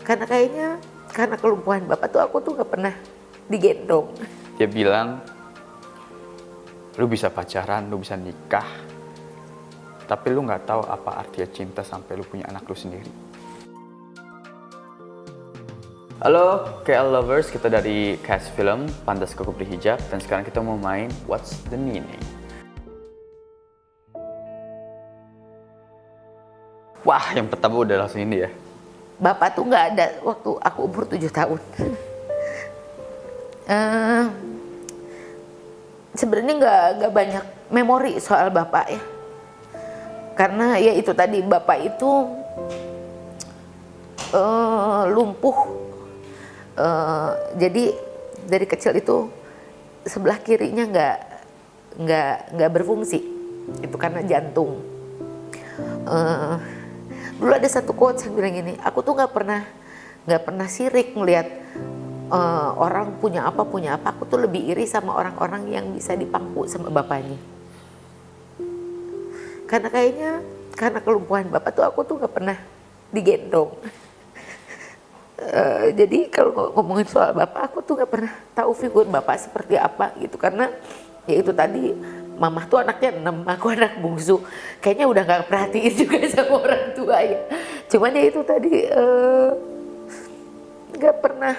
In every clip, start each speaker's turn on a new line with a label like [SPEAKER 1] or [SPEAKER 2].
[SPEAKER 1] Karena kayaknya karena kelumpuhan bapak tuh aku tuh nggak pernah digendong.
[SPEAKER 2] Dia bilang, lu bisa pacaran, lu bisa nikah, tapi lu nggak tahu apa artinya cinta sampai lu punya anak lu sendiri. Halo KL Lovers, kita dari cast film Pantas Koko Berhijab, dan sekarang kita mau main What's the Meaning. Wah, yang pertama udah langsung ini ya.
[SPEAKER 1] Bapak tuh nggak ada waktu aku umur 7 tahun. Sebenarnya nggak banyak memori soal bapak ya, karena ya itu tadi bapak itu lumpuh. Jadi dari kecil itu sebelah kirinya nggak berfungsi, itu karena jantung. Dulu ada satu quotes yang bilang gini, aku tuh nggak pernah sirik ngelihat orang punya apa, aku tuh lebih iri sama orang-orang yang bisa dipangku sama bapaknya. Karena kayaknya karena kelumpuhan bapak tuh aku tuh nggak pernah digendong. Jadi kalau ngomongin soal bapak, aku tuh nggak pernah tahu figur bapak seperti apa gitu, karena ya itu tadi, mama tuh anaknya 6, aku anak bungsu, kayaknya udah nggak perhatiin juga sama orang tua ya. Cuman ya itu tadi nggak pernah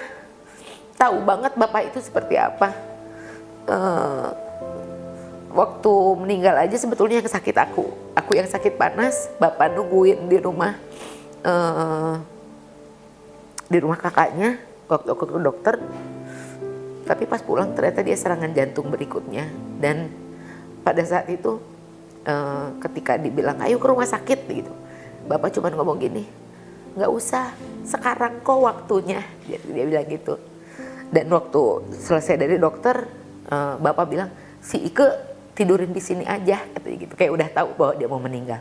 [SPEAKER 1] tahu banget bapak itu seperti apa. Waktu meninggal aja sebetulnya yang sakit aku yang sakit panas, bapak nungguin di rumah kakaknya waktu aku ke dokter. Tapi pas pulang ternyata dia serangan jantung berikutnya, dan pada saat itu ketika dibilang ayo ke rumah sakit gitu, bapak cuma ngomong gini, nggak usah, sekarang kok waktunya, dia bilang gitu. Dan waktu selesai dari dokter, bapak bilang si Ike tidurin di sini aja, katanya gitu, kayak udah tahu bahwa dia mau meninggal.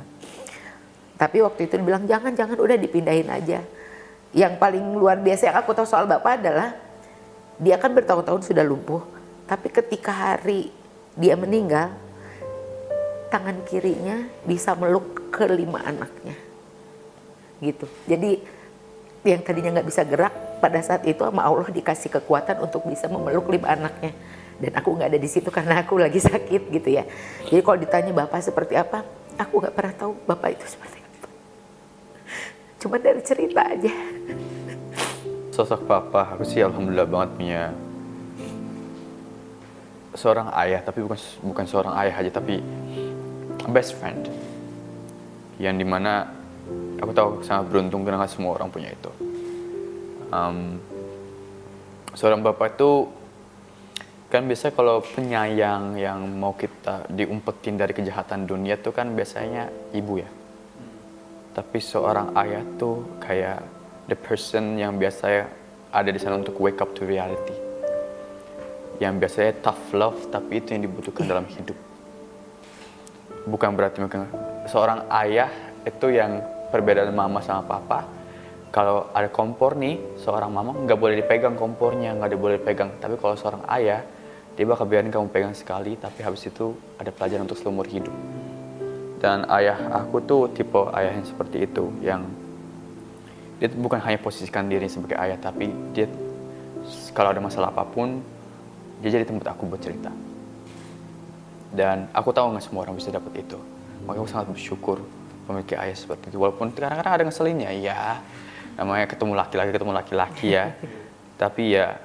[SPEAKER 1] Tapi waktu itu dibilang jangan udah dipindahin aja. Yang paling luar biasa yang aku tahu soal bapak adalah dia kan bertahun-tahun sudah lumpuh, tapi ketika hari dia meninggal, tangan kirinya bisa meluk ke 5 anaknya, gitu. Jadi yang tadinya nggak bisa gerak, pada saat itu sama Allah dikasih kekuatan untuk bisa memeluk 5 anaknya. Dan aku nggak ada di situ karena aku lagi sakit gitu ya. Jadi kalau ditanya bapak seperti apa, aku nggak pernah tahu bapak itu seperti apa. Cuma dari cerita aja.
[SPEAKER 2] Sosok papa, aku sih alhamdulillah banget punya seorang ayah, tapi bukan seorang ayah aja, tapi best friend. Yang dimana aku tahu sangat beruntung karena gak semua orang punya itu. Seorang bapak itu kan biasanya kalau penyayang yang mau kita diumpetin dari kejahatan dunia tuh kan biasanya ibu ya. Tapi seorang ayah tuh kayak the person yang biasanya ada di sana untuk wake up to reality. Yang biasanya tough love, tapi itu yang dibutuhkan dalam hidup. Bukan berarti seorang ayah itu yang perbedaan mama sama papa. Kalau ada kompor nih, seorang mama nggak boleh dipegang kompornya, nggak boleh dipegang. Tapi kalau seorang ayah, dia bakal biarin kamu pegang sekali, tapi habis itu ada pelajaran untuk seumur hidup. Dan ayah aku tuh tipe ayah yang seperti itu, yang dia bukan hanya posisikan diri sebagai ayah, tapi dia kalau ada masalah apapun, dia jadi tempat aku buat cerita. Dan aku tahu nggak semua orang bisa dapat itu. Makanya aku sangat bersyukur memiliki ayah seperti itu. Walaupun kadang-kadang ada ngeselinnya, ya namanya ketemu laki-laki ya. Tapi ya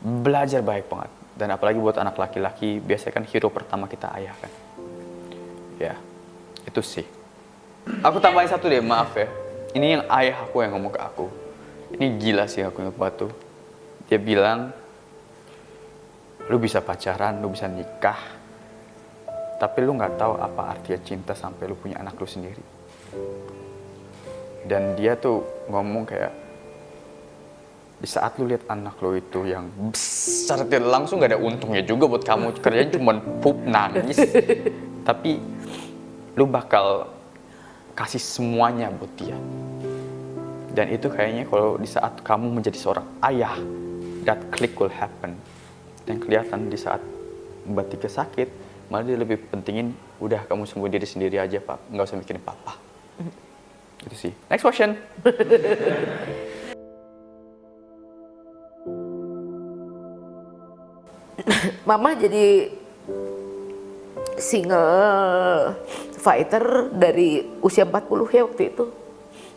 [SPEAKER 2] belajar baik banget. Dan apalagi buat anak laki-laki, biasanya kan hero pertama kita ayah kan. Ya, itu sih. Aku tambahin satu deh, maaf ya. Ini yang ayah aku yang ngomong ke aku. Ini gila sih aku ingat batu. Dia bilang, lu bisa pacaran, lu bisa nikah, tapi lu nggak tahu apa artinya cinta sampai lu punya anak lu sendiri. Dan dia tuh ngomong kayak, di saat lu lihat anak lu itu yang besar, langsung gak ada untungnya juga buat kamu. Kerjanya cuma pup, nangis. Tapi lu bakal kasih semuanya buat dia. Dan itu kayaknya kalau di saat kamu menjadi seorang ayah, that click will happen. Dan kelihatan di saat Mbak Tika sakit, malah dia lebih pentingin, udah kamu sembuh diri sendiri aja Pak, nggak usah mikirin papa. Itu sih. Next question.
[SPEAKER 1] Mama jadi single fighter dari usia 40 ya waktu itu.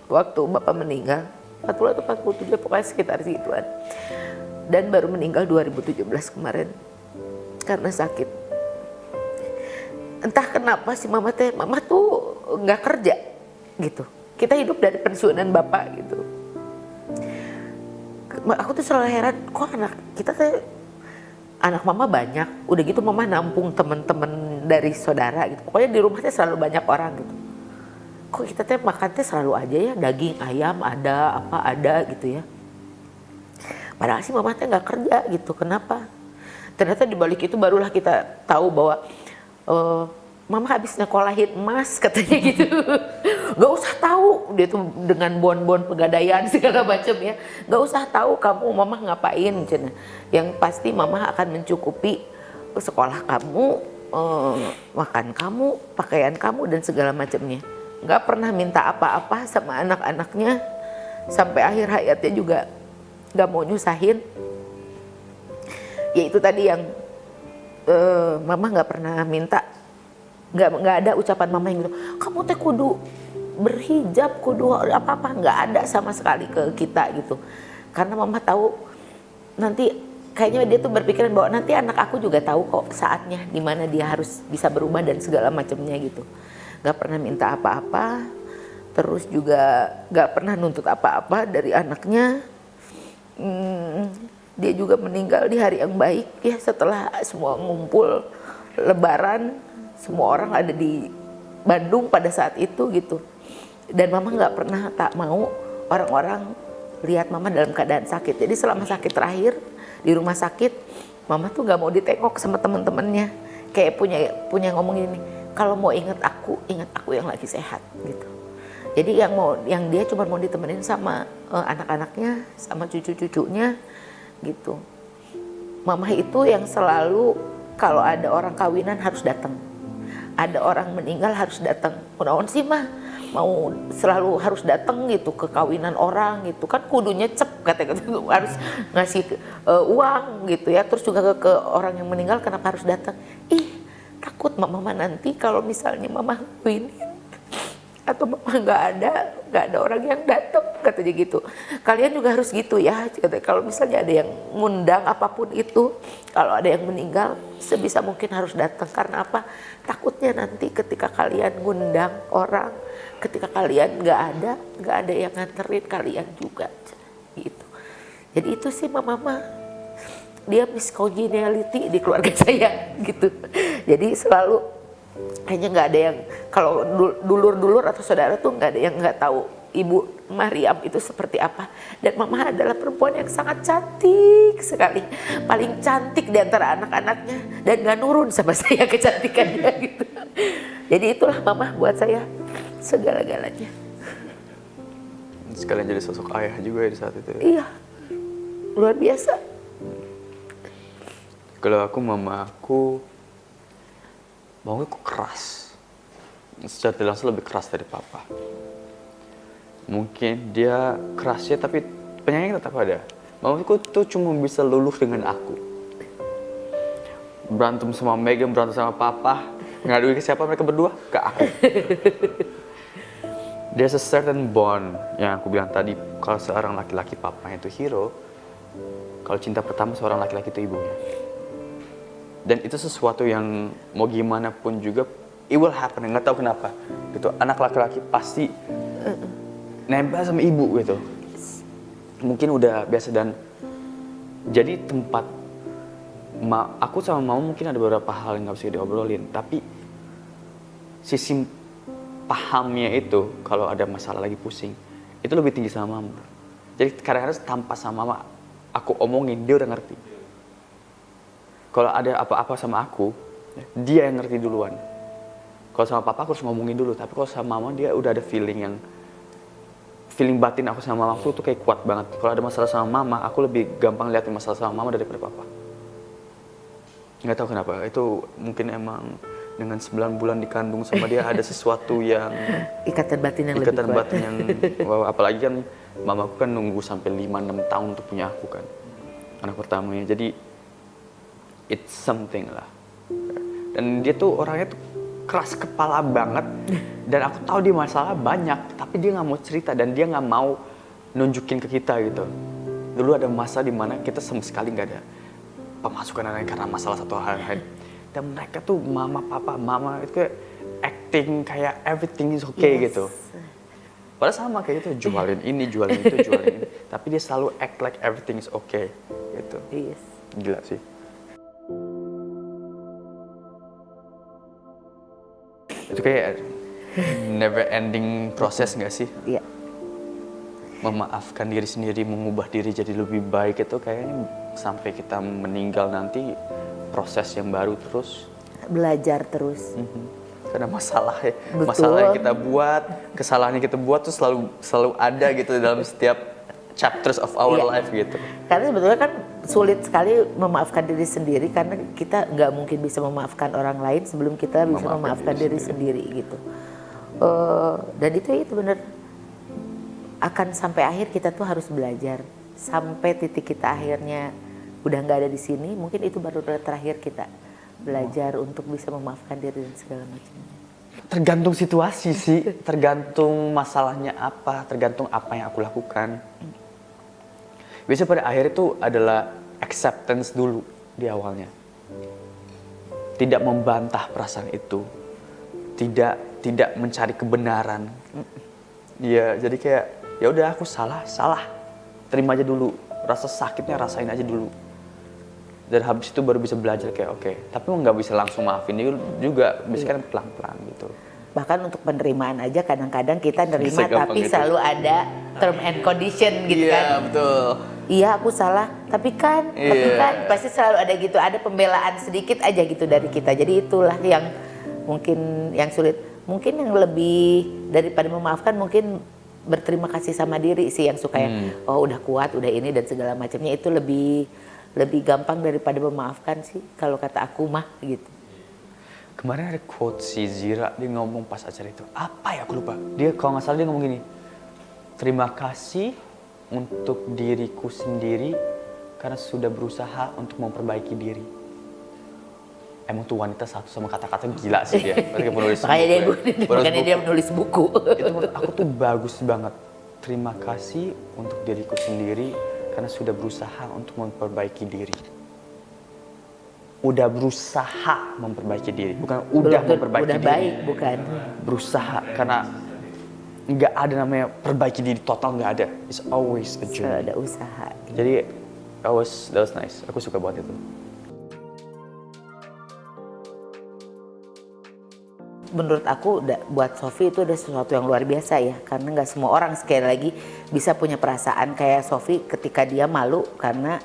[SPEAKER 1] Waktu Bapak meninggal. 40 atau 47 pokoknya sekitar segituan. Dan baru meninggal 2017 kemarin. Karena sakit. Entah kenapa sih mama tuh nggak kerja gitu. Kita hidup dari pensiunan Bapak gitu. Aku tuh selalu heran, kok anak kita teh anak mama banyak, udah gitu mama nampung teman-teman dari saudara gitu. Pokoknya di rumahnya selalu banyak orang gitu. Kok kita teh makan teh selalu aja ya daging ayam ada, apa ada gitu ya. Padahal sih mama teh nggak kerja gitu. Kenapa? Ternyata di balik itu barulah kita tahu bahwa mama habis nyekolahin emas katanya gitu. Gak usah tahu dia tuh dengan bon-bon pegadaian segala macam ya. Gak usah tahu kamu mama ngapain cina. Yang pasti mama akan mencukupi sekolah kamu, makan kamu, pakaian kamu dan segala macamnya. Gak pernah minta apa-apa sama anak-anaknya sampai akhir hayatnya juga gak mau nyusahin. Ya itu tadi yang mama gak pernah minta. Nggak ada ucapan mama yang gitu, kamu teh kudu berhijab, kudu apa-apa, nggak ada sama sekali ke kita gitu. Karena mama tahu nanti kayaknya dia tuh berpikiran bahwa nanti anak aku juga tahu kok saatnya dimana dia harus bisa berubah dan segala macamnya gitu. Nggak pernah minta apa-apa, terus juga nggak pernah nuntut apa-apa dari anaknya. Dia juga meninggal di hari yang baik ya, setelah semua ngumpul Lebaran. Semua orang ada di Bandung pada saat itu gitu. Dan mama nggak pernah tak mau orang-orang lihat mama dalam keadaan sakit. Jadi selama sakit terakhir di rumah sakit, mama tuh nggak mau ditengok sama teman-temannya. Kayak punya ngomong gini, kalau mau ingat aku yang lagi sehat gitu. Jadi yang dia cuma mau ditemenin sama anak-anaknya, sama cucu-cucunya gitu. Mama itu yang selalu kalau ada orang kawinan harus datang. Ada orang meninggal harus datang. Kunaon sih mah mau selalu harus datang gitu ke kawinan orang gitu kan, kudunya cep kata-kata harus ngasih uang gitu ya. Terus juga ke orang yang meninggal kenapa harus datang? Ih takut mama nanti kalau misalnya mama kawinin atau mama nggak ada orang yang datang katanya gitu. Kalian juga harus gitu ya katanya, kalau misalnya ada yang ngundang apapun itu, kalau ada yang meninggal sebisa mungkin harus datang. Karena apa? Takutnya nanti ketika kalian ngundang orang, ketika kalian nggak ada yang nganterin kalian juga gitu. Jadi itu sih mama dia miscongeniality di keluarga saya gitu. Jadi selalu kayaknya nggak ada yang, kalau dulur-dulur atau saudara tuh nggak ada yang nggak tahu Ibu Mariam itu seperti apa. Dan mama adalah perempuan yang sangat cantik sekali, paling cantik di antara anak-anaknya, dan nggak nurun sama saya kecantikannya gitu. Jadi itulah mama buat saya segala-galanya.
[SPEAKER 2] Sekalian jadi sosok ayah juga ya di saat itu.
[SPEAKER 1] Iya, luar biasa.
[SPEAKER 2] Kalau aku, mama aku keras. Secara tidak langsung lebih keras dari papa. Mungkin dia kerasnya tapi penyayang tetap ada. Mamaku tuh cuma bisa luluh dengan aku. Berantem sama Megan, berantem sama papa, ngaduin ke siapa mereka berdua? Ke aku. There's a certain bond yang aku bilang tadi, kalau seorang laki-laki papanya itu hero, kalau cinta pertama seorang laki-laki itu ibunya. Dan itu sesuatu yang mau gimana pun juga it will happen, nggak tahu kenapa gitu. Anak laki-laki pasti nempel sama ibu gitu. Mungkin udah biasa. Dan jadi tempat aku sama mama mungkin ada beberapa hal yang nggak bisa diobrolin, tapi sisi pahamnya itu kalau ada masalah lagi pusing itu lebih tinggi sama mama. Jadi kadang-kadang tanpa sama mama aku omongin dia udah ngerti. Kalau ada apa-apa sama aku, dia yang ngerti duluan. Kalau sama papa aku harus ngomongin dulu, tapi kalau sama mama dia udah ada feeling batin aku sama mama aku tuh kayak kuat banget. Kalau ada masalah sama mama, aku lebih gampang liatin masalah sama mama daripada papa. Nggak tahu kenapa, itu mungkin emang dengan 9 bulan dikandung sama dia ada sesuatu yang
[SPEAKER 1] Ikatan batin yang
[SPEAKER 2] ikatan
[SPEAKER 1] lebih kuat.
[SPEAKER 2] batin yang wow, apalagi kan mamaku kan nunggu sampai 5-6 tahun untuk punya aku kan, anak pertamanya. Jadi it's something lah. Dan dia tuh orangnya tuh keras kepala banget, dan aku tahu dia masalah banyak, tapi dia nggak mau cerita dan dia nggak mau nunjukin ke kita gitu. Dulu ada masa dimana kita sama sekali nggak ada pemasukan lain karena masalah satu hal lain. Dan mereka tuh mama itu kayak acting kayak everything is okay gitu. Padahal sama kayak itu, jualin ini, jualin itu, jualin ini. Tapi dia selalu act like everything is okay gitu.
[SPEAKER 1] Yes.
[SPEAKER 2] Gila sih. Itu kayak never ending proses nggak sih?
[SPEAKER 1] Iya.
[SPEAKER 2] Memaafkan diri sendiri, mengubah diri jadi lebih baik itu kayaknya sampai kita meninggal nanti proses yang baru terus.
[SPEAKER 1] Belajar terus.
[SPEAKER 2] Karena masalah ya,
[SPEAKER 1] Betul.
[SPEAKER 2] masalah yang kita buat, kesalahan yang kita buat tuh selalu ada gitu dalam setiap chapters of our
[SPEAKER 1] Iya.
[SPEAKER 2] life gitu.
[SPEAKER 1] Karena sebetulnya kan sulit sekali memaafkan diri sendiri karena kita nggak mungkin bisa memaafkan orang lain sebelum kita bisa memaafkan diri sendiri gitu. Dan itu benar, akan sampai akhir kita tuh harus belajar sampai titik kita akhirnya udah nggak ada di sini, mungkin itu baru terakhir kita belajar untuk bisa memaafkan diri dan segala macamnya.
[SPEAKER 2] Tergantung situasi sih, tergantung masalahnya apa, tergantung apa yang aku lakukan. Biasanya pada akhir itu adalah acceptance dulu di awalnya. Tidak membantah perasaan itu, tidak mencari kebenaran. Ya, jadi kayak ya udah aku salah, terima aja dulu, rasa sakitnya rasain aja dulu. Dan habis itu baru bisa belajar kayak oke. Tapi nggak bisa langsung maafin juga, bisa kan pelan-pelan gitu.
[SPEAKER 1] Bahkan untuk penerimaan aja kadang-kadang kita nerima
[SPEAKER 2] Bisa gampang
[SPEAKER 1] tapi
[SPEAKER 2] gitu.
[SPEAKER 1] selalu ada term and condition gitu kan.
[SPEAKER 2] Iya betul.
[SPEAKER 1] Iya aku salah, tapi kan pasti selalu ada gitu, ada pembelaan sedikit aja gitu dari kita. Jadi itulah yang mungkin yang sulit. Mungkin yang lebih daripada memaafkan mungkin berterima kasih sama diri sih yang suka yang oh udah kuat, udah ini dan segala macamnya, itu lebih gampang daripada memaafkan sih kalau kata aku mah gitu.
[SPEAKER 2] Kemarin ada quote si Zira, dia ngomong pas acara itu, apa ya aku lupa. Dia kalau nggak salah dia ngomong gini, terima kasih untuk diriku sendiri karena sudah berusaha untuk memperbaiki diri. Emang tuh wanita satu sama kata-kata gila sih dia.
[SPEAKER 1] Makanya dia menulis buku.
[SPEAKER 2] Itu menurut aku tuh bagus banget. Terima kasih untuk diriku sendiri karena sudah berusaha untuk memperbaiki diri. Udah berusaha memperbaiki diri, bukan udah memperbaiki
[SPEAKER 1] udah
[SPEAKER 2] diri.
[SPEAKER 1] Baik, bukan.
[SPEAKER 2] Berusaha, karena nggak ada namanya perbaiki diri total, nggak ada. It's always a journey.
[SPEAKER 1] Ada usaha.
[SPEAKER 2] Jadi that was nice. Aku suka banget itu.
[SPEAKER 1] Menurut aku buat Sofi itu ada sesuatu yang luar biasa ya, karena nggak semua orang sekali lagi bisa punya perasaan kayak Sofi ketika dia malu karena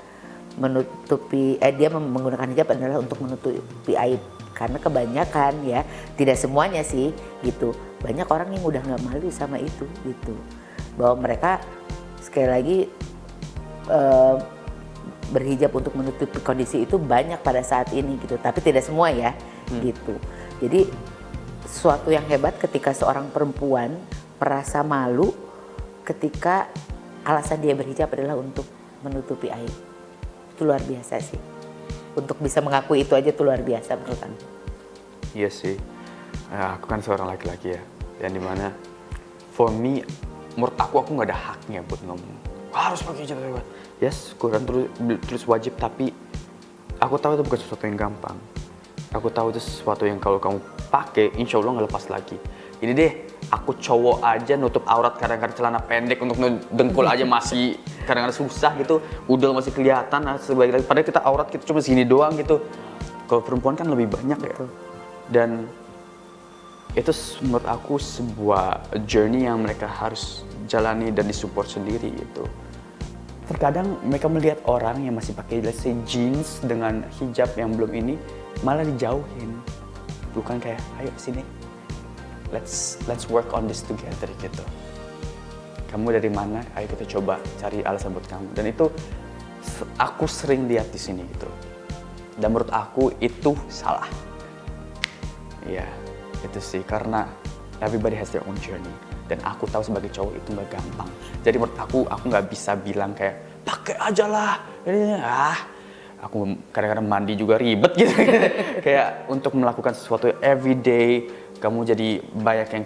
[SPEAKER 1] dia menggunakan hijab adalah untuk menutupi aib. Karena kebanyakan ya, tidak semuanya sih gitu, banyak orang yang udah nggak malu sama itu gitu, bahwa mereka sekali lagi berhijab untuk menutupi kondisi itu banyak pada saat ini gitu, tapi tidak semua ya gitu. Jadi sesuatu yang hebat ketika seorang perempuan merasa malu ketika alasan dia berhijab adalah untuk menutupi aib. Itu luar biasa sih. Untuk bisa mengakui itu aja tuh luar biasa menurut aku.
[SPEAKER 2] Iya sih. Nah, aku kan seorang laki-laki ya. Yang dimana for me, menurut aku nggak ada haknya buat ngomong harus pakai hijab. Yes, Quran tulis wajib, tapi aku tahu itu bukan sesuatu yang gampang. Aku tahu itu sesuatu yang kalau kamu pakai, insya Allah nggak lepas lagi. Ini deh, aku cowok aja nutup aurat kadang-kadang celana pendek untuk dengkul aja masih kadang-kadang susah gitu. Udel masih kelihatan, sebaik lagi. Padahal kita aurat kita cuma segini doang gitu. Kalau perempuan kan lebih banyak ya. Dan itu menurut aku sebuah journey yang mereka harus jalani dan disupport sendiri gitu. Terkadang mereka melihat orang yang masih pakai jeans dengan hijab yang belum ini, malah dijauhin. Bukan kayak, ayo sini, let's work on this together gitu. Kamu dari mana? Ayo kita coba cari alasan buat kamu. Dan itu aku sering lihat di sini gitu. Dan menurut aku itu salah. Iya, itu sih karena everybody has their own journey dan aku tahu sebagai cowok itu nggak gampang. Jadi menurut aku nggak bisa bilang kayak pakai aja lah. Aku kadang-kadang mandi juga ribet gitu. Kayak untuk melakukan sesuatu everyday, kamu jadi banyak yang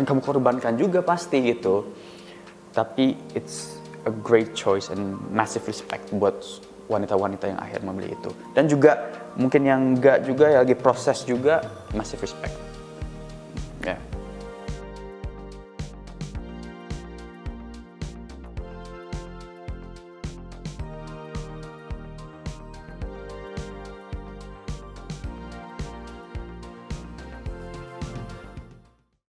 [SPEAKER 2] kamu korbankan juga pasti gitu. Tapi it's a great choice and massive respect buat wanita-wanita yang akhirnya membeli itu. Dan juga mungkin yang enggak juga ya lagi proses juga, massive respect.